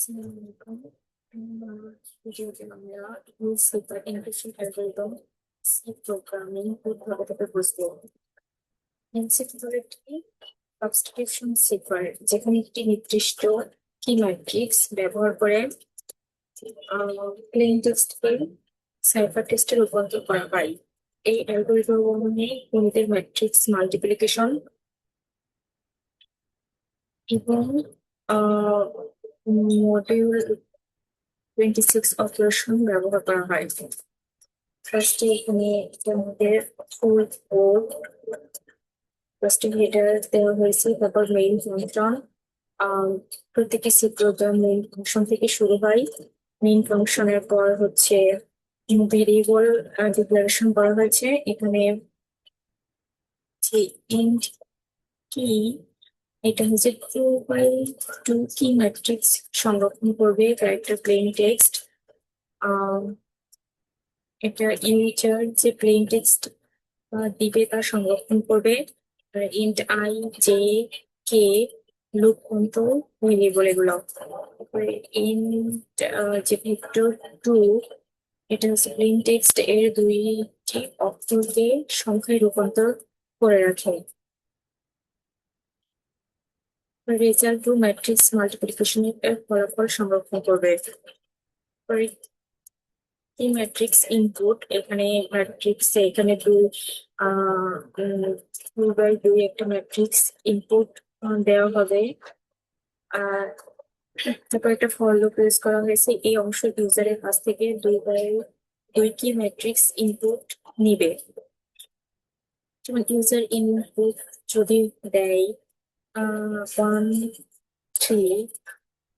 আসসালামু আলাইকুম। ভিডিওতে আমরা super encryption algorithm C programming উদ্ভাবকতা বুঝবো। এনসিকিউরিটি সাবস্ক্রিপশন সিফার, যেখানে একটি নির্দিষ্ট কি ম্যাট্রিক্স ব্যবহার করে প্লেন টেক্সটকে সাইফার টেক্সটে রূপান্তর করা হয়। এই অ্যালগরিদমে গণিতের ম্যাট্রিক্স মাল্টিপ্লিকেশন এবং মডিউল 26 অপারেশন ব্যবহার করা হয়। ফার্স্টে এখানে তোমাদের ফুল কোড, ফার্স্টে হেডার দেওয়া হয়েছে, তারপর মেইন ফাংশন। প্রত্যেকটি সি প্রোগ্রাম মেইন ফাংশন থেকে শুরু হয়। মেইন ফাংশনের পর হচ্ছে ভেরিয়েবল ডিক্লারেশন করা হয়েছে। এখানে যে ইন্ট কি, এটা হচ্ছে 2 by 2 কি ম্যাট্রিক্স সংরক্ষণ করবে ক্যারেক্টার প্লেন টেক্সট। এটা ইউজার যে প্লেন টেক্সট দিবে তা সংরক্ষণ করবে। Int I, J, K, loop অন্ত ভেরিয়েবল এগুলো। তারপরে ইন্ট যে ভেক্টর 2, এটা হচ্ছে প্লেন টেক্সট এর দুইটি অক্ষরকে সংখ্যায় রূপান্তর করে রাখে। রেজাল্ট টু ম্যাট্রিক্স মাল্টিপ্লিকেশনের ফলাফল সংরক্ষণ করবে। কি ম্যাট্রিক্স ইনপুট, এখানে ম্যাট্রিক্সে এখানে 2 by 2 একটা ম্যাট্রিক্স ইনপুট দেওয়া হবে। আর তারপর একটা ফর লুপ ইউজ করা হয়েছে। এই অংশ ইউজারের কাছ থেকে 2 by 2 কি ম্যাট্রিক্স ইনপুট নিবে। যেমন ইউজার ইনপুট যদি দেয় 1 3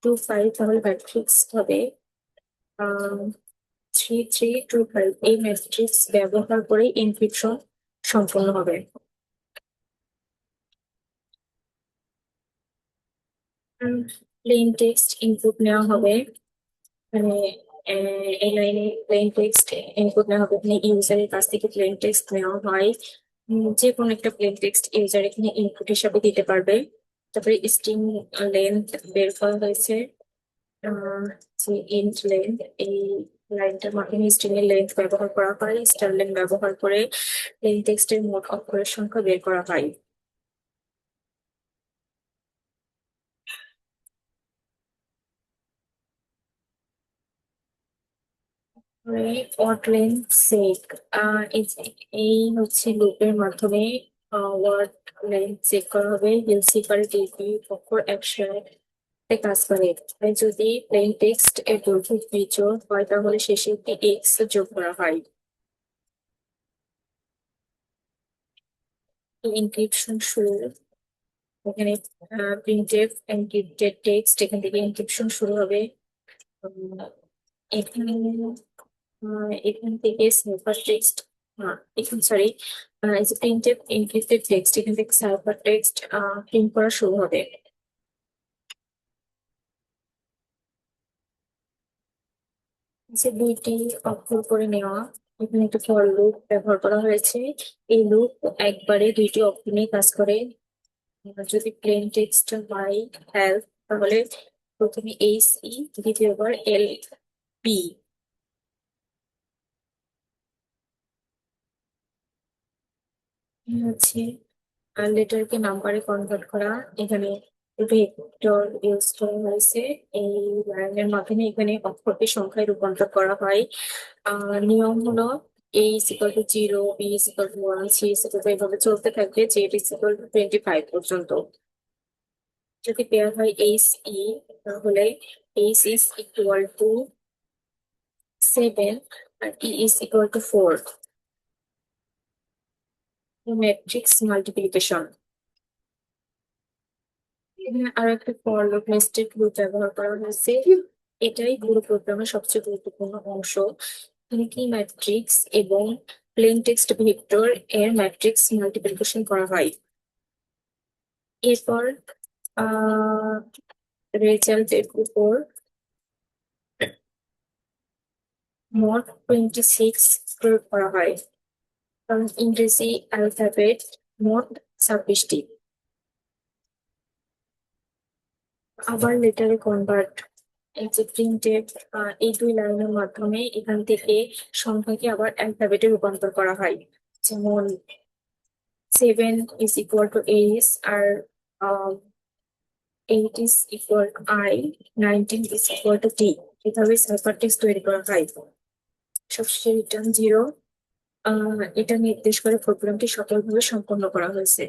2 5, তাহলে ম্যাট্রিক্স হবে 3 3 2 5। এই ম্যাট্রিক্স ব্যবহার করে এনক্রিপশন সম্পন্ন হবে। প্লেন টেক্সট ইনপুট নেওয়া হবে। মানে এই লাইনে প্লেন টেক্সট ইনপুট নেওয়া হবে। এখানে ইউজারের কাছ থেকে প্লেন টেক্সট নেওয়া হয়। যে কোনো একটা প্লেন টেক্সট ইউজার এখানে ইনপুট হিসাবে দিতে পারবে। তারপরে স্ট্রিং লেন্থ বের করা হয়েছে। যে ইন্ট লেন্থ, এই লাইনটার মাধ্যমে স্ট্রিং এর লেন্থ ব্যবহার করা হয়। স্টার লেন্থ ব্যবহার করে প্লেন টেক্সটের মোট অক্ষরের সংখ্যা বের করা হয়। ওয়ার্ড লেন্থ চেক, এই হচ্ছে লুপের মাধ্যমে ওয়ার্ড লেন্থ চেক করা হবে। হিলসিপার দুই অক্ষর একসাথে কাজ করে। তাই যদি প্লেন টেক্সট এর দৈর্ঘ্য বিজোড় হয় তাহলে শেষে একটি এক্স যোগ করা হয়। এনক্রিপশন শুরু, এখানে প্রিন্টএফ এনক্রিপ্টেড টেক্সট, এখান থেকে এনক্রিপশন শুরু হবে। উম, এখানে এখান থেকে সাইফার টেক্সট, এখানে সরি, এই যে প্রিন্টেড এনক্রিপ্টেড টেক্সট, এখান থেকে সাইফার টেক্সট প্রিন্ট করা শুরু হবে। যে দুইটি অক্ষর করে নেওয়া, এখানে একটা ফর লুপ ব্যবহার করা হয়েছে। এই লুপ একবারে দুইটি অক্ষর নিয়ে কাজ করে। যদি প্লেন টেক্সট হয় হেল্প, তাহলে প্রথমে এইচ ই, দ্বিতীয়বার এল পি হচ্ছে লেটারকে নাম্বারে কনভার্ট করা। এখানে ভেক্টর ইউজ করা হয়েছে। এই লাইনের মাধ্যমে এখানে অক্ষরকে সংখ্যায় রূপান্তর করা হয়। নিয়ম হলো a is equal to 0, b is equal to 1, c is equal to, এভাবে চলতে থাকবে z is equal to 25 পর্যন্ত। যদি পেয়ার হয় এইচ ই, তাহলে এইচ is equal to 7 আর e is equal to 4। Matrix multiplication, এখানে আরো একটা ফর লুপ নেস্টেড লুপ ব্যবহার করা হয়েছে। এটাই পুরো প্রোগ্রামের সবচেয়ে গুরুত্বপূর্ণ অংশ। এখানে কি ম্যাট্রিক্স এবং প্লেন টেক্সট ভেক্টর এর ম্যাট্রিক্স মাল্টিপ্লিকেশন করা হয়। এরপর আহ রেজাল্টের উপর মোট 26 প্রয়োগ করা হয়, কারণ ইংরেজি অ্যালফাবেট মোট 26টি। আবার লেটারে কনভার্ট, এই যে প্রিন্টেড এই দুই লাইনের মাধ্যমে এখান থেকে সংখ্যাকে আবার অ্যালফাবেটে রূপান্তর করা হয়। যেমন 7 is equal to s, আর 8 is equal to I, 19 is equal to t। এভাবে সাইফার টেক্সট তৈরি করা হয়। সবশেষে রিটার্ন 0 এটা নির্দেশ করে প্রোগ্রামটি সফলভাবে সম্পন্ন করা হয়েছে।